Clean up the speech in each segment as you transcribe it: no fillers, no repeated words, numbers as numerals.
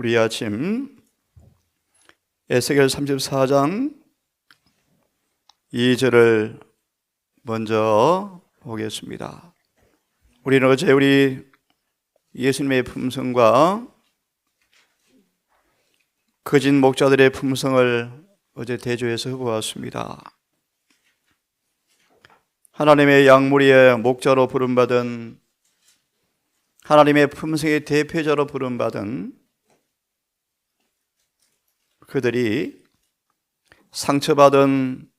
우리 아침 에스겔 34장 2절을 먼저 보겠습니다. 우리는 어제 우리 예수님의 품성과 거짓 목자들의 품성을 어제 대조해서 보았습니다. 하나님의 양무리의 목자로 부름받은 하나님의 품성의 대표자로 부름받은 그들이 상처받은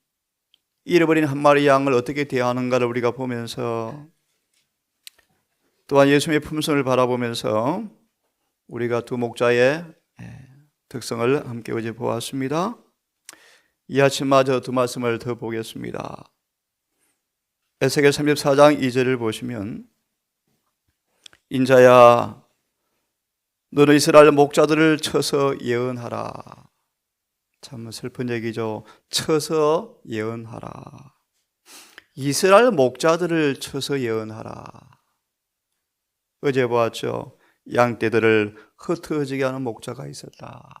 잃어버린 한 마리 양을 어떻게 대하는가를 우리가 보면서, 또한 예수님의 품성을 바라보면서 우리가 두 목자의 특성을 함께 어제 보았습니다. 이 아침마저 두 말씀을 더 보겠습니다. 에스겔 34장 2절을 보시면, 인자야 너는 이스라엘 목자들을 쳐서 예언하라. 참 슬픈 얘기죠. 쳐서 예언하라. 이스라엘 목자들을 쳐서 예언하라. 어제 보았죠. 양떼들을 흩어지게 하는 목자가 있었다.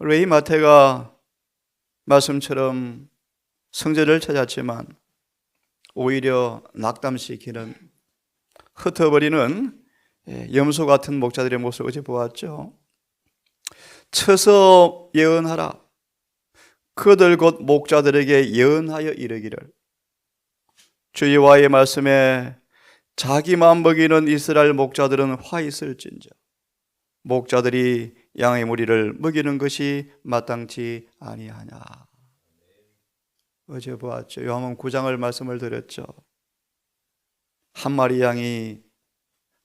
왜 이 마태가 말씀처럼 성전을 찾았지만 오히려 낙담시키는, 흩어버리는 염소 같은 목자들의 모습을 어제 보았죠. 쳐서 예언하라. 그들 곧 목자들에게 예언하여 이르기를, 주 여호와의 말씀에 자기만 먹이는 이스라엘 목자들은 화 있을진저 목자들이 양의 무리를 먹이는 것이 마땅치 아니하냐. 어제 보았죠. 요한복음 9장을 말씀을 드렸죠. 한 마리 양이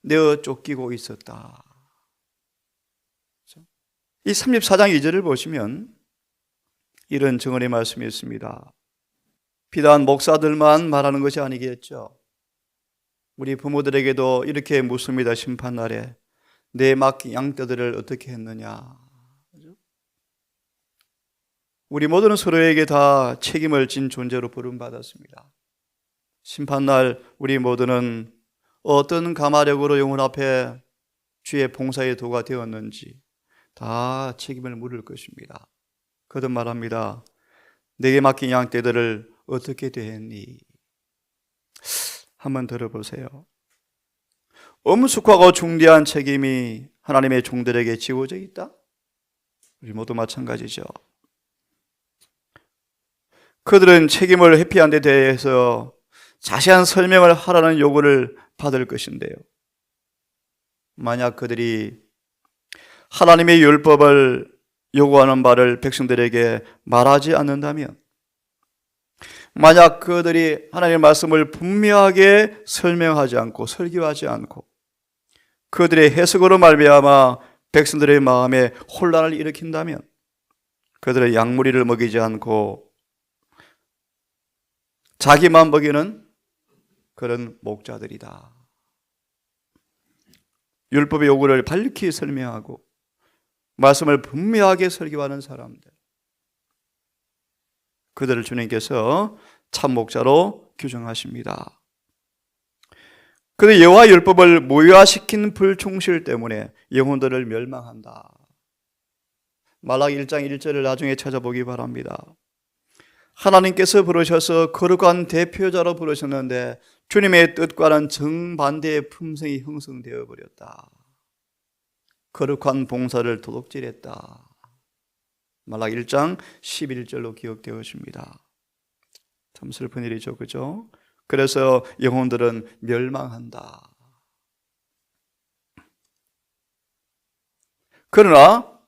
내어 쫓기고 있었다. 이 34장 2절을 보시면 이런 증언의 말씀이 있습니다. 비단 목사들만 말하는 것이 아니겠죠. 우리 부모들에게도 이렇게 묻습니다. 심판날에 내 맡긴 양떼들을 어떻게 했느냐. 우리 모두는 서로에게 다 책임을 진 존재로 부름받았습니다. 심판날 우리 모두는 어떤 가마력으로 영혼 앞에 주의 봉사의 도가 되었는지 다 책임을 물을 것입니다. 거듭 말합니다. 내게 맡긴 양떼들을 어떻게 대했니? 한번 들어보세요. 엄숙하고 중대한 책임이 하나님의 종들에게 지워져 있다? 우리 모두 마찬가지죠. 그들은 책임을 회피한 데 대해서 자세한 설명을 하라는 요구를 받을 것인데요. 만약 그들이 하나님의 율법을 요구하는 바를 백성들에게 말하지 않는다면, 만약 그들이 하나님의 말씀을 분명하게 설명하지 않고 설교하지 않고 그들의 해석으로 말미암아 백성들의 마음에 혼란을 일으킨다면, 그들의 양무리를 먹이지 않고 자기만 먹이는 그런 목자들이다. 율법의 요구를 밝히 설명하고 말씀을 분명하게 설교하는 사람들, 그들을 주님께서 참 목자로 규정하십니다. 그런데 여호와 율법을 무효화시킨 불충실 때문에 영혼들을 멸망한다. 말라기 1장 1절을 나중에 찾아보기 바랍니다. 하나님께서 부르셔서 거룩한 대표자로 부르셨는데 주님의 뜻과는 정반대의 품성이 형성되어 버렸다. 거룩한 봉사를 도둑질했다. 말라기 1장 11절로 기억되어집니다. 참 슬픈 일이죠, 그죠? 그래서 영혼들은 멸망한다. 그러나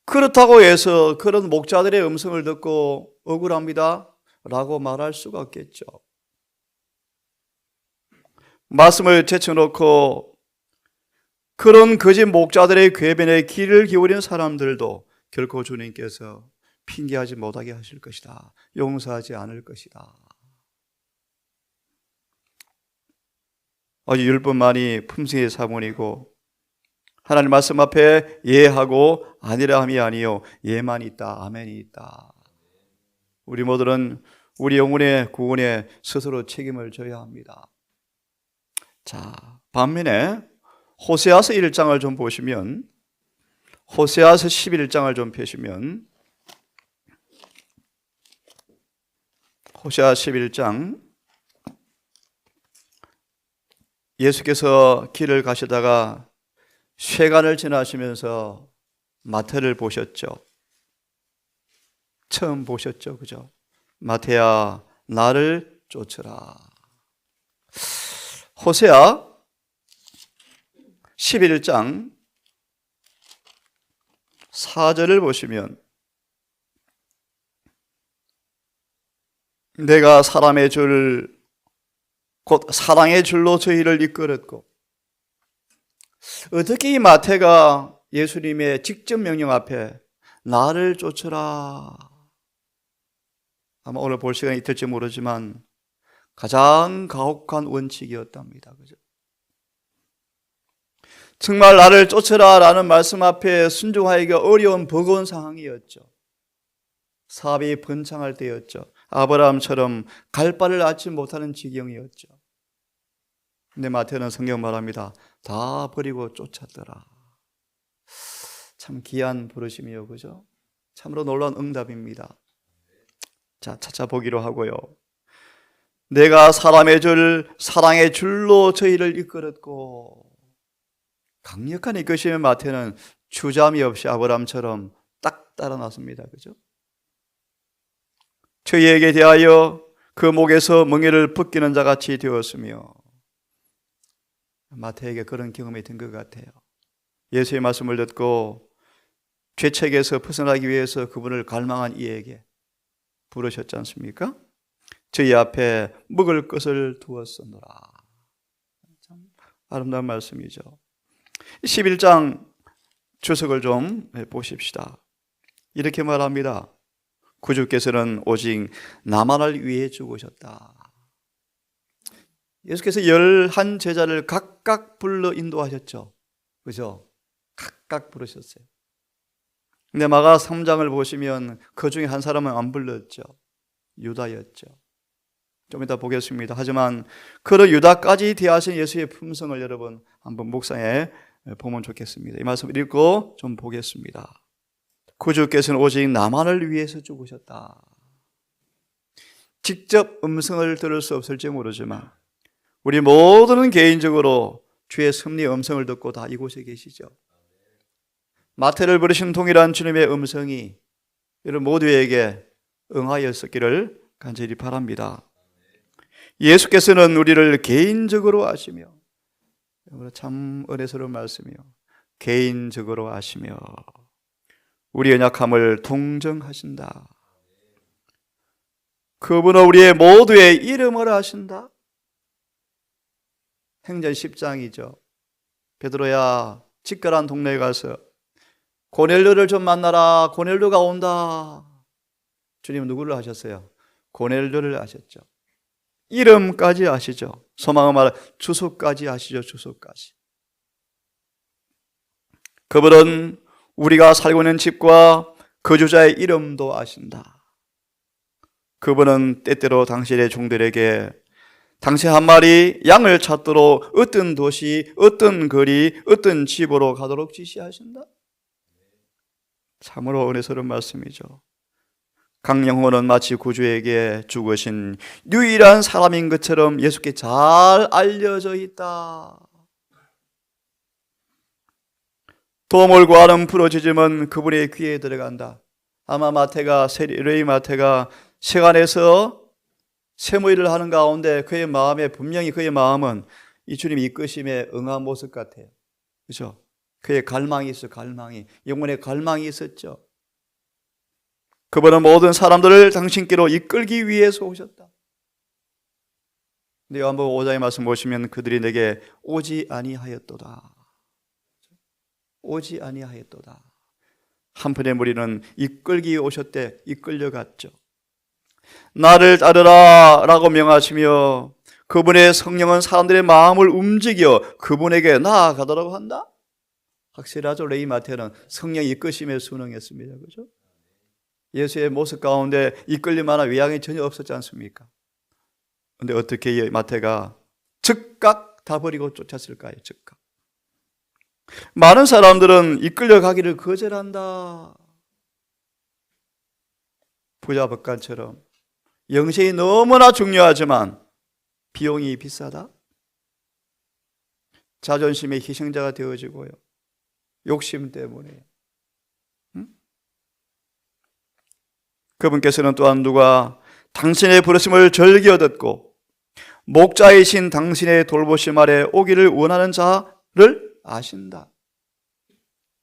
그렇다고 해서 그런 목자들의 음성을 듣고 억울합니다 라고 말할 수가 없겠죠. 말씀을 제쳐놓고 그런 거짓 목자들의 궤변에 귀를 기울이는 사람들도 결코 주님께서 핑계하지 못하게 하실 것이다. 용서하지 않을 것이다. 아주 율법만이 품성의 사본이고 하나님 말씀 앞에 예하고 아니라 함이 아니요 예만 있다, 아멘이 있다. 우리 모두는 우리 영혼의 구원에 스스로 책임을 져야 합니다. 자, 반면에 호세아서 1장을 좀 보시면 호세아서 11장을 좀 펴시면, 호세아 11장, 예수께서 길을 가시다가 쇠간을 지나시면서 마태를 보셨죠. 처음 보셨죠. 그죠? 마태야, 나를 쫓으라. 호세아 11장 4절을 보시면, 내가 사람의 줄, 곧 사랑의 줄로 저희를 이끌었고, 어떻게 이 마태가 예수님의 직접 명령 앞에 나를 쫓으라, 아마 오늘 볼 시간이 있을지 모르지만 가장 가혹한 원칙이었답니다. 그죠? 정말 나를 쫓으라 라는 말씀 앞에 순종하기가 어려운 버거운 상황이었죠. 사업이 번창할 때였죠. 아브라함처럼 갈 바를 낳지 못하는 지경이었죠. 근데 마태는 성경 말합니다. 다 버리고 쫓았더라. 참 귀한 부르심이요, 그죠? 참으로 놀라운 응답입니다. 자, 찾아보기로 하고요. 내가 사람의 줄, 사랑의 줄로 저희를 이끌었고, 강력한 이끄심의 마태는 주저함이 없이 아브라함처럼 딱 따라 나섭니다. 그죠? 저희에게 대하여 그 목에서 멍에를 벗기는 자 같이 되었으며, 마태에게 그런 경험이 된 것 같아요. 예수의 말씀을 듣고 죄책에서 벗어나기 위해서 그분을 갈망한 이에게 부르셨지 않습니까? 저희 앞에 먹을 것을 두었으노라. 참 아름다운 말씀이죠. 11장 주석을 좀 보십시다. 이렇게 말합니다. 구주께서는 오직 나만을 위해 죽으셨다. 예수께서 11 제자를 각각 불러 인도하셨죠. 그죠? 각각 부르셨어요. 근데 마가 3장을 보시면 그 중에 한 사람은 안 불렀죠. 유다였죠. 좀 이따 보겠습니다. 하지만 그런 유다까지 대하신 예수의 품성을 여러분 한번 묵상해 보면 좋겠습니다. 이 말씀을 읽고 좀 보겠습니다. 구주께서는 오직 나만을 위해서 죽으셨다. 직접 음성을 들을 수 없을지 모르지만 우리 모두는 개인적으로 주의 섭리의 음성을 듣고 다 이곳에 계시죠. 마태를 부르신 동일한 주님의 음성이 여러분 모두에게 응하였었기를 간절히 바랍니다. 예수께서는 우리를 개인적으로 아시며, 참 은혜스러운 말씀이요, 개인적으로 아시며 우리의 연약함을 동정하신다. 그분은 우리의 모두의 이름을 아신다. 행전 10장이죠. 베드로야, 직결한 동네에 가서 고넬료를 좀 만나라. 고넬료가 온다. 주님 누구를 아셨어요? 고넬료를 아셨죠. 이름까지 아시죠. 소망을 말해 주소까지 아시죠. 주소까지. 그분은 우리가 살고 있는 집과 거주자의 이름도 아신다. 그분은 때때로 당신의 종들에게 당신 한 마리 양을 찾도록 어떤 도시, 어떤 거리, 어떤 집으로 가도록 지시하신다. 참으로 은혜스러운 말씀이죠. 강영호는 마치 구주에게 죽으신 유일한 사람인 것처럼 예수께 잘 알려져 있다. 도움을 구하는 부르짖음은 그분의 귀에 들어간다. 아마 마태가, 세례의 마태가 세간에서 세무일을 하는 가운데 그의 마음에, 분명히 그의 마음은 이 주님의 이끄심에 응한 모습 같아요. 그렇죠? 그의 갈망이 있어, 갈망이. 영혼의 갈망이 있었죠. 그분은 모든 사람들을 당신께로 이끌기 위해서 오셨다. 근데 요한복음 5장의 말씀 보시면 그들이 내게 오지 아니하였도다. 오지 아니하였도다. 한편의 무리는 이끌기 위해 오셨대. 이끌려갔죠. 나를 따르라 라고 명하시며 그분의 성령은 사람들의 마음을 움직여 그분에게 나아가도록 한다. 확실하죠. 레위 마태는 성령 이끄심에 순응했습니다. 그렇죠? 예수의 모습 가운데 이끌릴 만한 외양이 전혀 없었지 않습니까? 그런데 어떻게 마태가 즉각 다 버리고 쫓았을까요? 즉각. 많은 사람들은 이끌려가기를 거절한다. 부자 법관처럼 영생이 너무나 중요하지만 비용이 비싸다. 자존심의 희생자가 되어지고요. 욕심 때문에. 그분께서는 또한 누가 당신의 부르심을 절기어 듣고 목자이신 당신의 돌보심 아래 오기를 원하는 자를 아신다.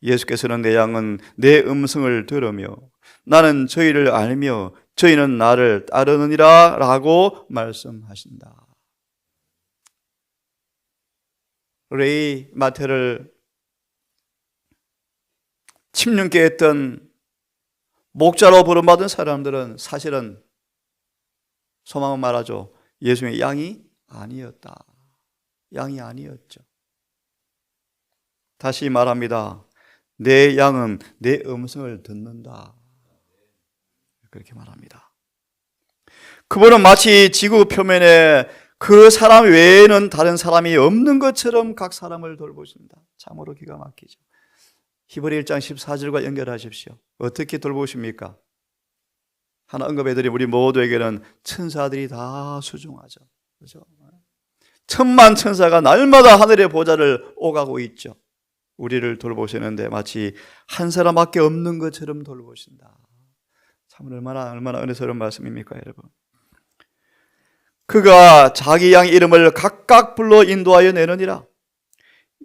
예수께서는 내 양은 내 음성을 들으며 나는 저희를 알며 저희는 나를 따르느니라 라고 말씀하신다. 레이 마태를 침륜케 했던 목자로 부름받은 사람들은 사실은 소망은 말하죠. 예수님의 양이 아니었다. 양이 아니었죠. 다시 말합니다. 내 양은 내 음성을 듣는다. 그렇게 말합니다. 그분은 마치 지구 표면에 그 사람 외에는 다른 사람이 없는 것처럼 각 사람을 돌보신다. 참으로 기가 막히죠. 히브리 1장 14절과 연결하십시오. 어떻게 돌보십니까? 하나 언급해드린 우리 모두에게는 천사들이 다 수중하죠. 그렇죠? 천만 천사가 날마다 하늘의 보좌를 오가고 있죠. 우리를 돌보시는데 마치 한 사람밖에 없는 것처럼 돌보신다. 참 얼마나 은혜스러운 말씀입니까, 여러분? 그가 자기 양 이름을 각각 불러 인도하여 내느니라.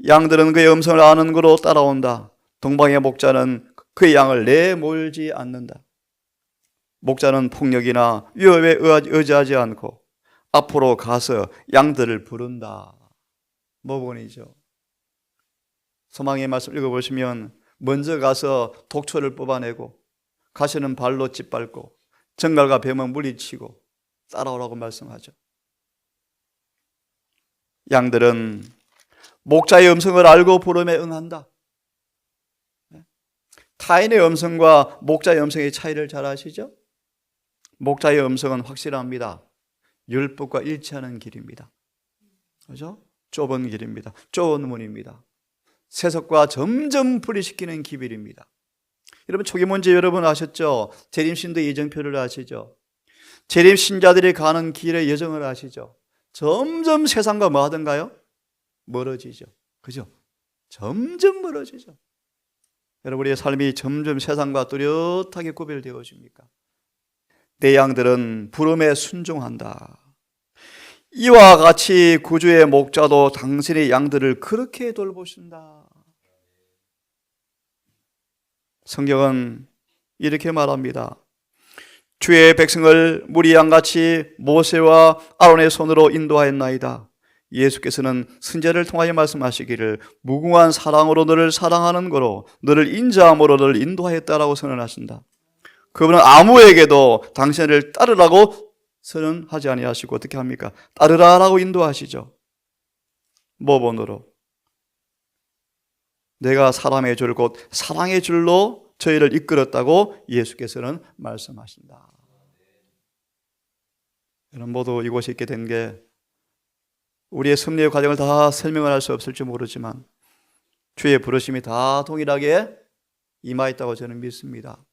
양들은 그의 음성을 아는 거로 따라온다. 동방의 목자는 그의 양을 내몰지 않는다. 목자는 폭력이나 위협에 의지하지 않고 앞으로 가서 양들을 부른다. 모본이죠. 소망의 말씀 읽어보시면 먼저 가서 독초를 뽑아내고 가시는 발로 짓밟고 정갈과 뱀은 물리치고 따라오라고 말씀하죠. 양들은 목자의 음성을 알고 부름에 응한다. 타인의 음성과 목자의 음성의 차이를 잘 아시죠? 목자의 음성은 확실합니다. 율법과 일치하는 길입니다. 그렇죠? 좁은 길입니다. 좁은 문입니다. 세속과 점점 분리시키는 기별입니다. 여러분 초기 문제 여러분 아셨죠? 재림신도 예정표를 아시죠? 재림신자들이 가는 길의 여정을 아시죠? 점점 세상과 뭐 하던가요? 멀어지죠. 그죠? 점점 멀어지죠. 여러분 우리의 삶이 점점 세상과 뚜렷하게 구별되어집니까? 내 양들은 부름에 순종한다. 이와 같이 구주의 목자도 당신의 양들을 그렇게 돌보신다. 성경은 이렇게 말합니다. 주의 백성을 무리 양같이 모세와 아론의 손으로 인도하였나이다. 예수께서는 선지자를 통하여 말씀하시기를 무궁한 사랑으로 너를 사랑하는 거로 너를 인자함으로 너를 인도하였다라고 선언하신다. 그분은 아무에게도 당신을 따르라고 선언하지 아니하시고 어떻게 합니까? 따르라라고 인도하시죠. 모본으로 내가 사람의 줄 곧 사랑의 줄로 저희를 이끌었다고 예수께서는 말씀하신다. 여러분 모두 이곳에 있게 된 게 우리의 섭리의 과정을 다 설명을 할 수 없을지 모르지만 주의 부르심이 다 동일하게 임하였다고 저는 믿습니다.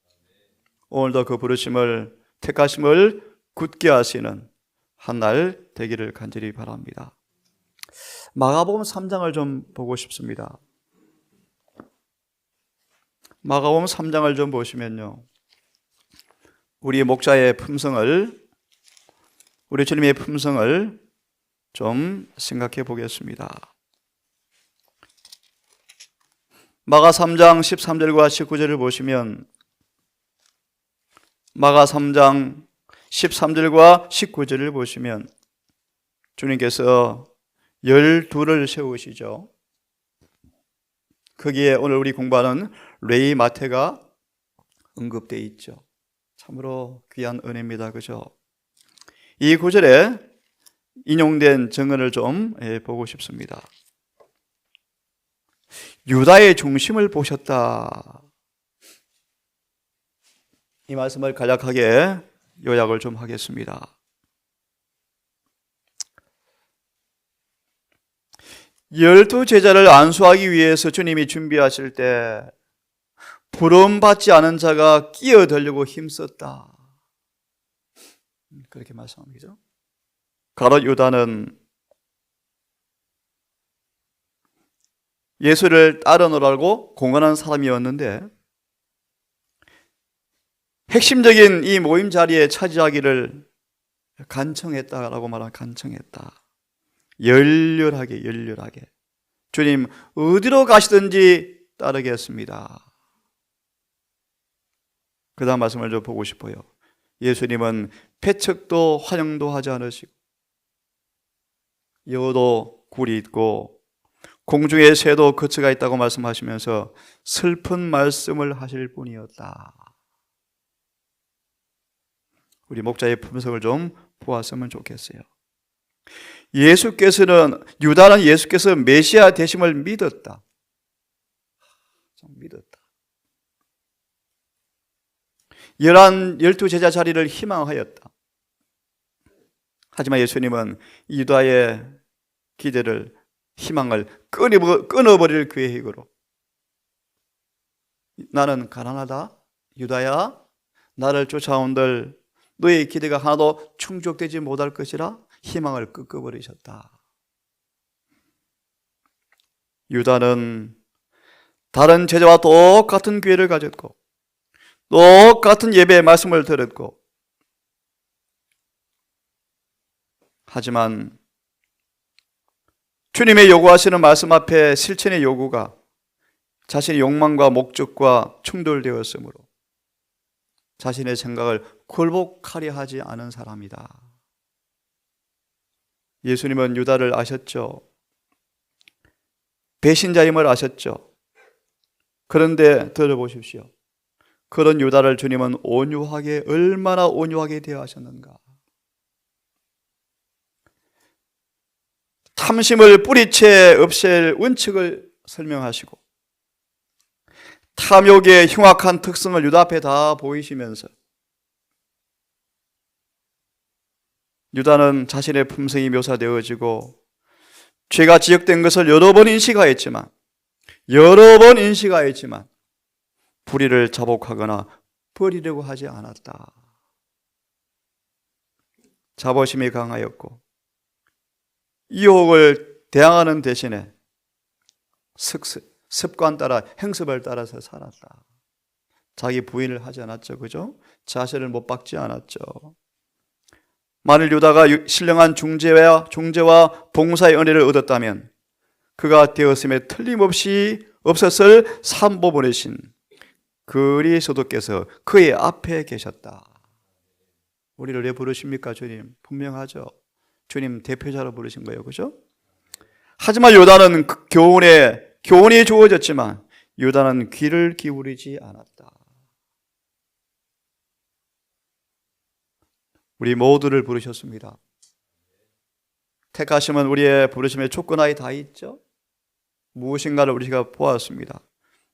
오늘도 그 부르심을 택하심을 굳게 하시는 한 날 되기를 간절히 바랍니다. 마가복음 3장을 좀 보고 싶습니다. 마가복음 3장을 좀 보시면요, 우리 목자의 품성을, 우리 주님의 품성을 좀 생각해 보겠습니다. 마가 3장 13절과 19절을 보시면 마가 3장 13절과 19절을 보시면 주님께서 12를 세우시죠. 거기에 오늘 우리 공부하는 레위 마태가 언급되어 있죠. 참으로 귀한 은혜입니다. 그죠? 이 구절에 인용된 증언을 좀 보고 싶습니다. 유다의 중심을 보셨다. 이 말씀을 간략하게 요약을 좀 하겠습니다. 열두 제자를 안수하기 위해서 주님이 준비하실 때 부름받지 않은 자가 끼어들려고 힘썼다. 그렇게 말씀합니다. 가롯 유다는 예수를 따르노라고 공언한 사람이었는데 핵심적인 이 모임 자리에 차지하기를 간청했다라고 말하면 간청했다. 열렬하게 주님 어디로 가시든지 따르겠습니다. 그 다음 말씀을 좀 보고 싶어요. 예수님은 패척도 환영도 하지 않으시고 여도 굴이 있고 공중의 새도 거처가 있다고 말씀하시면서 슬픈 말씀을 하실 뿐이었다. 우리 목자의 품성을 좀 보았으면 좋겠어요. 유다는 예수께서 메시아 되심을 믿었다. 믿었다. 12 제자 자리를 희망하였다. 하지만 예수님은 유다의 기대를, 희망을 끊어버릴 계획으로 나는 가난하다. 유다야, 나를 쫓아온들 너의 기대가 하나도 충족되지 못할 것이라 희망을 끊어버리셨다. 유다는 다른 제자와 똑같은 기회를 가졌고 똑같은 예배의 말씀을 들었고 하지만 주님의 요구하시는 말씀 앞에 실천의 요구가 자신의 욕망과 목적과 충돌되었으므로 자신의 생각을 굴복하려 하지 않은 사람이다. 예수님은 유다를 아셨죠. 배신자임을 아셨죠. 그런데 들어보십시오. 그런 유다를 주님은 얼마나 온유하게 대하셨는가. 탐심을 뿌리채 없앨 원칙을 설명하시고 탐욕의 흉악한 특성을 유다 앞에 다 보이시면서 유다는 자신의 품성이 묘사되어지고 죄가 지적된 것을 여러 번 인식하였지만 불의를 자복하거나 버리려고 하지 않았다. 자부심이 강하였고 유혹을 대항하는 대신에 습관 따라 행습을 따라서 살았다. 자기 부인을 하지 않았죠. 그죠? 자신을 못 박지 않았죠. 만일 유다가 신령한 중재와 봉사의 은혜를 얻었다면 그가 되었음에 틀림없이 없었을 삼보보내신 그리스도께서 그의 앞에 계셨다. 우리를 왜 부르십니까? 주님 분명하죠. 주님 대표자로 부르신 거예요. 그죠? 하지만 유다는 교훈이 주어졌지만 유다는 귀를 기울이지 않았다. 우리 모두를 부르셨습니다. 택하심은 우리의 부르심의 조건하에 다 있죠. 무엇인가를 우리가 보았습니다.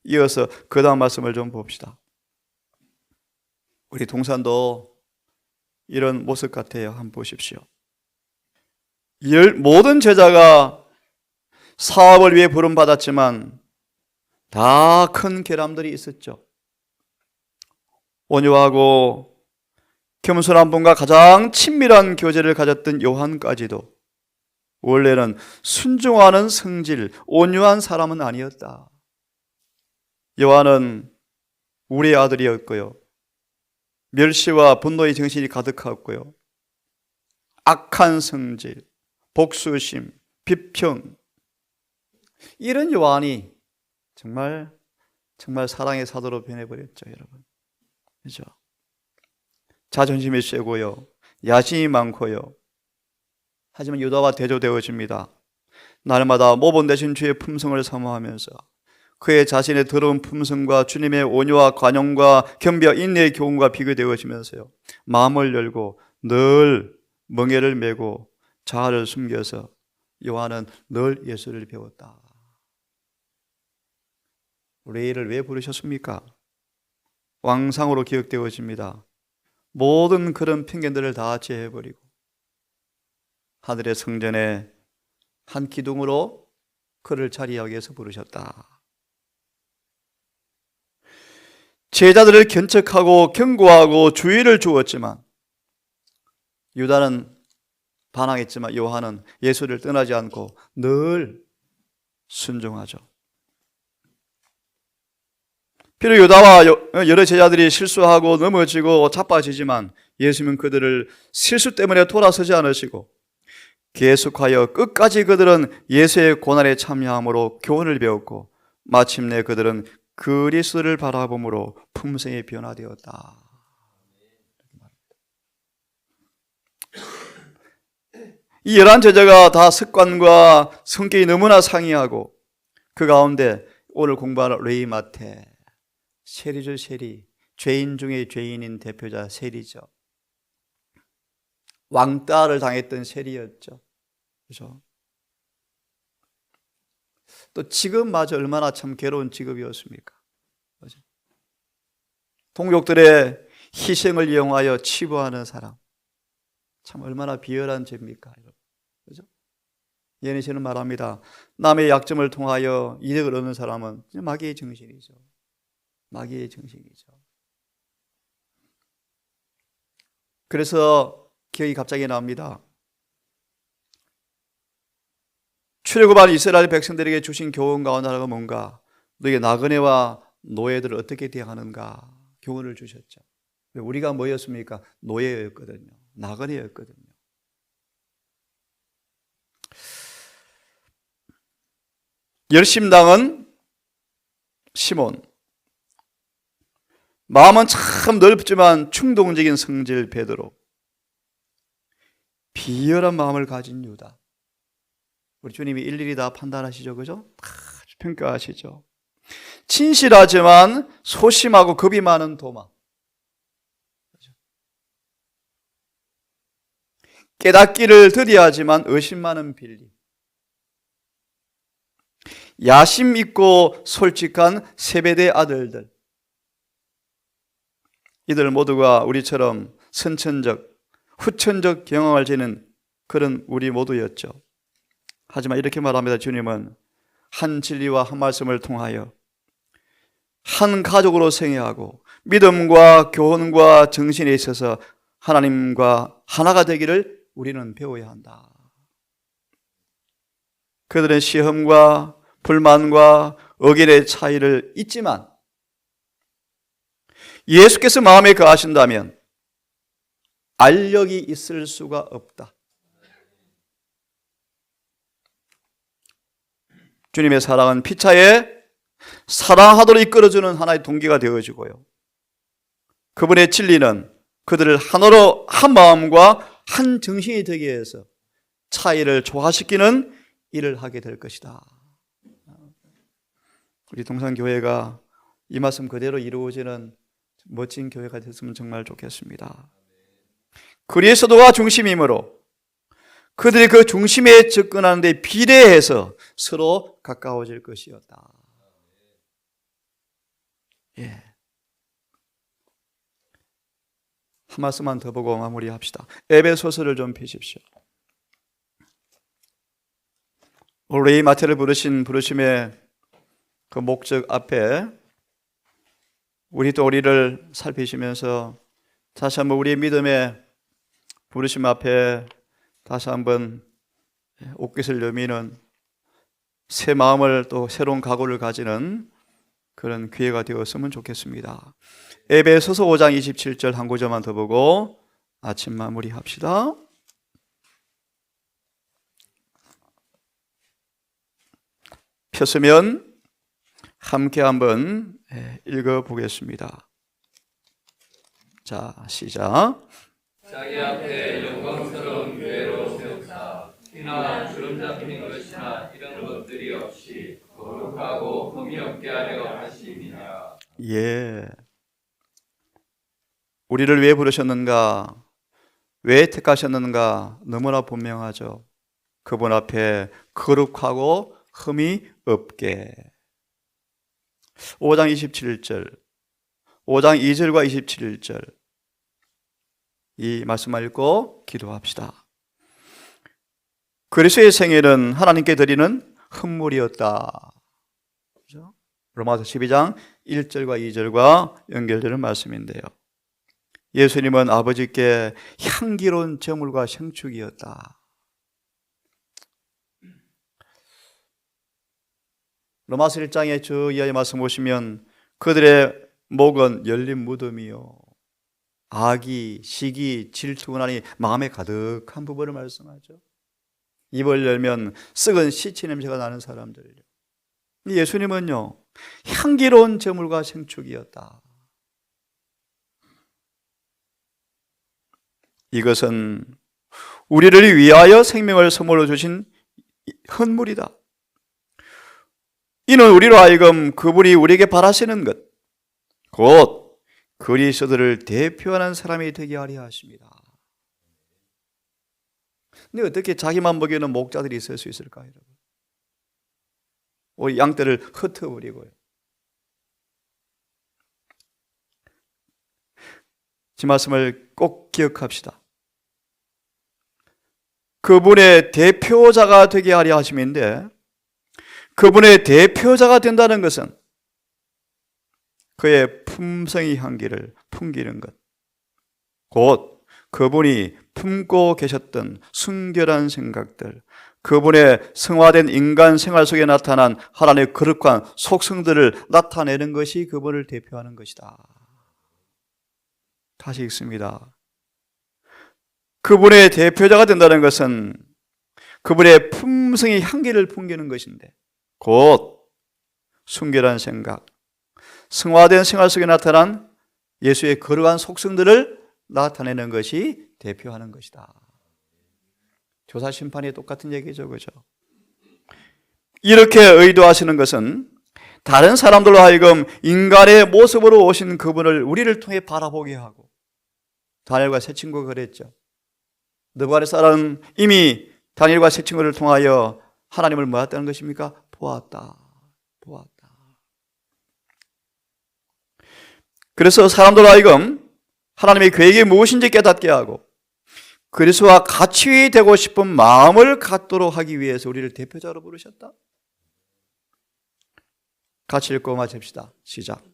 이어서 그 다음 말씀을 좀 봅시다. 우리 동산도 이런 모습 같아요. 한번 보십시오. 모든 제자가 사업을 위해 부름받았지만 다 큰 결함들이 있었죠. 온유하고 겸손한 분과 가장 친밀한 교제를 가졌던 요한까지도 원래는 순종하는 성질, 온유한 사람은 아니었다. 요한은 우리의 아들이었고요. 멸시와 분노의 정신이 가득하였고요. 악한 성질, 복수심, 비평, 이런 요한이 정말 사랑의 사도로 변해버렸죠, 여러분. 그렇죠? 자존심이 세고요, 야심이 많고요. 하지만 유다와 대조되어집니다. 날마다 모본 대신 주의 품성을 사모하면서 그의 자신의 더러운 품성과 주님의 온유와 관용과 겸비와 인내의 교훈과 비교되어지면서요, 마음을 열고 늘 멍에를 메고 자아를 숨겨서 요한은 늘 예수를 배웠다. 레이를 왜 부르셨습니까? 왕상으로 기억되어집니다. 모든 그런 편견들을 다 제해버리고 하늘의 성전에 한 기둥으로 그를 자리하기 위해서 부르셨다. 제자들을 견책하고 경고하고 주의를 주었지만 유다는 반항했지만 요한은 예수를 떠나지 않고 늘 순종하죠. 비록 유다와 여러 제자들이 실수하고 넘어지고 자빠지지만 예수님은 그들을 실수 때문에 돌아서지 않으시고 계속하여 끝까지 그들은 예수의 고난에 참여함으로 교훈을 배웠고 마침내 그들은 그리스도를 바라봄으로 품성이 변화되었다. 이 11 제자가 다 습관과 성격이 너무나 상이하고 그 가운데 오늘 공부하는 레위 마태, 세리죠. 세리, 죄인 중에 죄인인 대표자 세리죠. 왕따를 당했던 세리였죠. 그렇죠? 또 직업마저 얼마나 참 괴로운 직업이었습니까? 그렇죠? 동족들의 희생을 이용하여 치부하는 사람, 참 얼마나 비열한 죄입니까? 그렇죠? 예니시는 말합니다. 남의 약점을 통하여 이득을 얻는 사람은 마귀의 정신이죠. 마귀의 정신이죠. 그래서 기억이 갑자기 납니다. 출애굽한 이스라엘 백성들에게 주신 교훈 가운데 하나가 뭔가? 너희가 나그네와 노예들을 어떻게 대하는가 교훈을 주셨죠. 우리가 뭐였습니까? 노예였거든요. 나그네였거든요. 열심당은 시몬, 마음은 참 넓지만 충동적인 성질 베드로, 비열한 마음을 가진 유다. 우리 주님이 일일이 다 판단하시죠, 그죠? 다 평가하시죠. 진실하지만 소심하고 겁이 많은 도마, 깨닫기를 더디하지만 의심 많은 빌리, 야심 있고 솔직한 세베대 아들들, 이들 모두가 우리처럼 선천적, 후천적 경험을 지닌 그런 우리 모두였죠. 하지만 이렇게 말합니다. 주님은 한 진리와 한 말씀을 통하여 한 가족으로 생애하고 믿음과 교훈과 정신에 있어서 하나님과 하나가 되기를 우리는 배워야 한다. 그들은 시험과 불만과 의견의 차이를 잊지만 예수께서 마음에 거하신다면 알력이 있을 수가 없다. 주님의 사랑은 피차에 사랑하도록 이끌어주는 하나의 동기가 되어지고요. 그분의 진리는 그들을 하나로 한 마음과 한 정신이 되기 위해서 차이를 조화시키는 일을 하게 될 것이다. 우리 동산교회가 이 말씀 그대로 이루어지는 멋진 교회가 됐으면 정말 좋겠습니다. 그리스도가 중심이므로 그들이 그 중심에 접근하는 데 비례해서 서로 가까워질 것이었다. 예. 한 말씀만 더 보고 마무리합시다. 에베소서를 좀 펴십시오. 레위 마태를 부르신 부르심의 그 목적 앞에 우리 또 우리를 살피시면서 다시 한번 우리의 믿음의 부르심 앞에 다시 한번 옷깃을 여미는 새 마음을 또 새로운 각오를 가지는 그런 기회가 되었으면 좋겠습니다. 에베소서 5장 27절 한 구절만 더 보고 아침 마무리합시다. 폈으면 함께 한번 읽어보겠습니다. 자, 시작. 자기 앞에 영광스러운 교회로 세우사 티나 주름 잡힌 것이나 이런 것들이 없이 거룩하고 흠이 없게 하려 하심이라. 예. 우리를 왜 부르셨는가? 왜 택하셨는가? 너무나 분명하죠. 그분 앞에 거룩하고 흠이 없게. 5장 27절, 5장 2절과 27절 이 말씀을 읽고 기도합시다. 그리스도의 생일은 하나님께 드리는 흠물이었다. 그렇죠? 로마서 12장 1절과 2절과 연결되는 말씀인데요. 예수님은 아버지께 향기로운 제물과 생축이었다. 로마서 1장의 저 이하의 말씀 보시면 그들의 목은 열린 무덤이요, 악이, 시기, 질투, 고난이 마음에 가득한 부분을 말씀하죠. 입을 열면 썩은 시체 냄새가 나는 사람들이요. 예수님은요, 향기로운 제물과 생축이었다. 이것은 우리를 위하여 생명을 선물로 주신 헌물이다. 이는 우리로 하여금 그분이 우리에게 바라시는 것, 곧 그리스도를 대표하는 사람이 되게 하려 하십니다. 근데 어떻게 자기만 보기에는 목자들이 있을 수 있을까요, 여러분? 우리 양떼를 흩어버리고요. 이 말씀을 꼭 기억합시다. 그분의 대표자가 되게 하려 하심인데, 그분의 대표자가 된다는 것은 그의 품성의 향기를 풍기는 것, 곧 그분이 품고 계셨던 순결한 생각들, 그분의 성화된 인간 생활 속에 나타난 하나님의 거룩한 속성들을 나타내는 것이 그분을 대표하는 것이다. 다시 읽습니다. 그분의 대표자가 된다는 것은 그분의 품성의 향기를 풍기는 것인데, 곧 순결한 생각, 성화된 생활 속에 나타난 예수의 거룩한 속성들을 나타내는 것이 대표하는 것이다. 조사 심판이 똑같은 얘기죠, 그죠? 이렇게 의도하시는 것은 다른 사람들로 하여금 인간의 모습으로 오신 그분을 우리를 통해 바라보게 하고, 다니엘과 세 친구가 그랬죠. 느부갓네살은 이미 다니엘과 세 친구를 통하여 하나님을 뭐였다는 것입니까? 보았다. 그래서 사람들로 하여금 하나님의 계획이 무엇인지 깨닫게 하고 그리스도와 같이 되고 싶은 마음을 갖도록 하기 위해서 우리를 대표자로 부르셨다. 같이 읽고 마칩시다. 시작.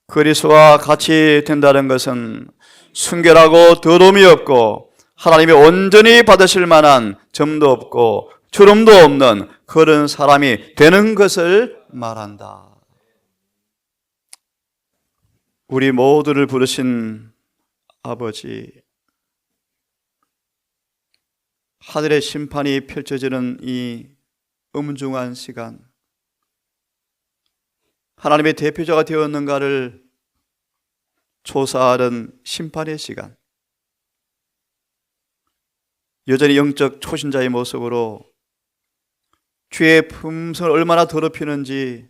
그리스도와 같이 된다는 것은 순결하고 더러움이 없고 하나님이 온전히 받으실 만한 점도 없고 주름도 없는 그런 사람이 되는 것을 말한다. 우리 모두를 부르신 아버지, 하늘의 심판이 펼쳐지는 이 엄중한 시간, 하나님의 대표자가 되었는가를 조사하는 심판의 시간, 여전히 영적 초신자의 모습으로 죄의 품성을 얼마나 더럽히는지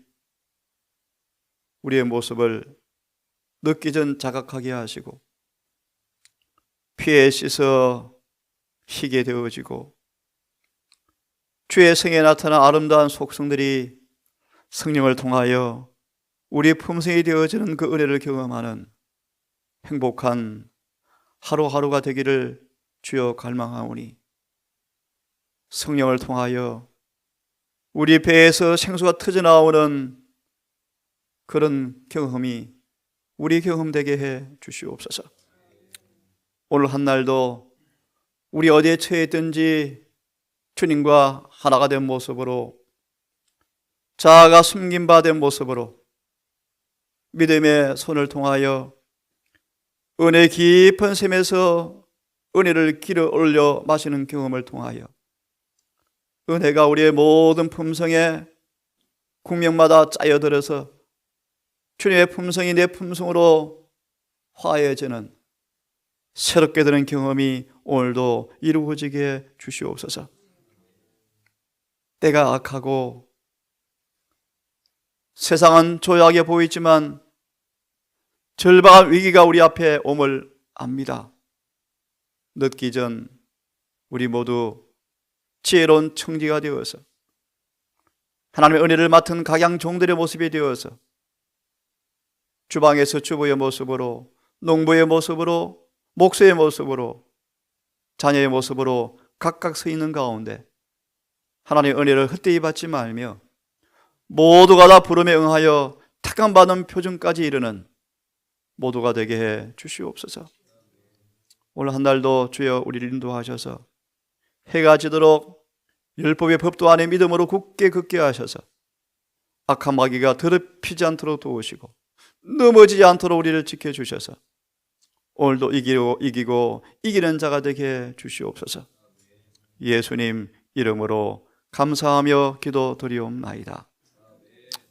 우리의 모습을 늦기 전 자각하게 하시고 피에 씻어 희게 되어지고 주의 생에 나타난 아름다운 속성들이 성령을 통하여 우리의 품성이 되어지는 그 은혜를 경험하는 행복한 하루하루가 되기를 주여 갈망하오니, 성령을 통하여 우리 배에서 생수가 터져나오는 그런 경험이 우리 경험되게 해 주시옵소서. 오늘 한 날도 우리 어디에 처해 있든지 주님과 하나가 된 모습으로, 자아가 숨긴 바 된 모습으로 믿음의 손을 통하여 은혜 깊은 샘에서 은혜를 길어 올려 마시는 경험을 통하여 은혜가 우리의 모든 품성에 국명마다 짜여들어서 주님의 품성이 내 품성으로 화해지는 새롭게 되는 경험이 오늘도 이루어지게 주시옵소서. 때가 악하고 세상은 조약해 보이지만 절박한 위기가 우리 앞에 옴을 압니다. 늦기 전 우리 모두 지혜로운 청지가 되어서 하나님의 은혜를 맡은 각양 종들의 모습이 되어서 주방에서 주부의 모습으로, 농부의 모습으로, 목수의 모습으로, 자녀의 모습으로 각각 서 있는 가운데 하나님의 은혜를 헛되이 받지 말며 모두가 다 부름에 응하여 택함받은 표준까지 이르는 모두가 되게 해 주시옵소서. 오늘 한 날도 주여 우리를 인도하셔서 해가 지도록 율법의 법도 안에 믿음으로 굳게 걷게 하셔서 악한 마귀가 더럽히지 않도록 도우시고 넘어지지 않도록 우리를 지켜주셔서 오늘도 이기고 이기는 자가 되게 해 주시옵소서. 예수님 이름으로 감사하며 기도드리옵나이다.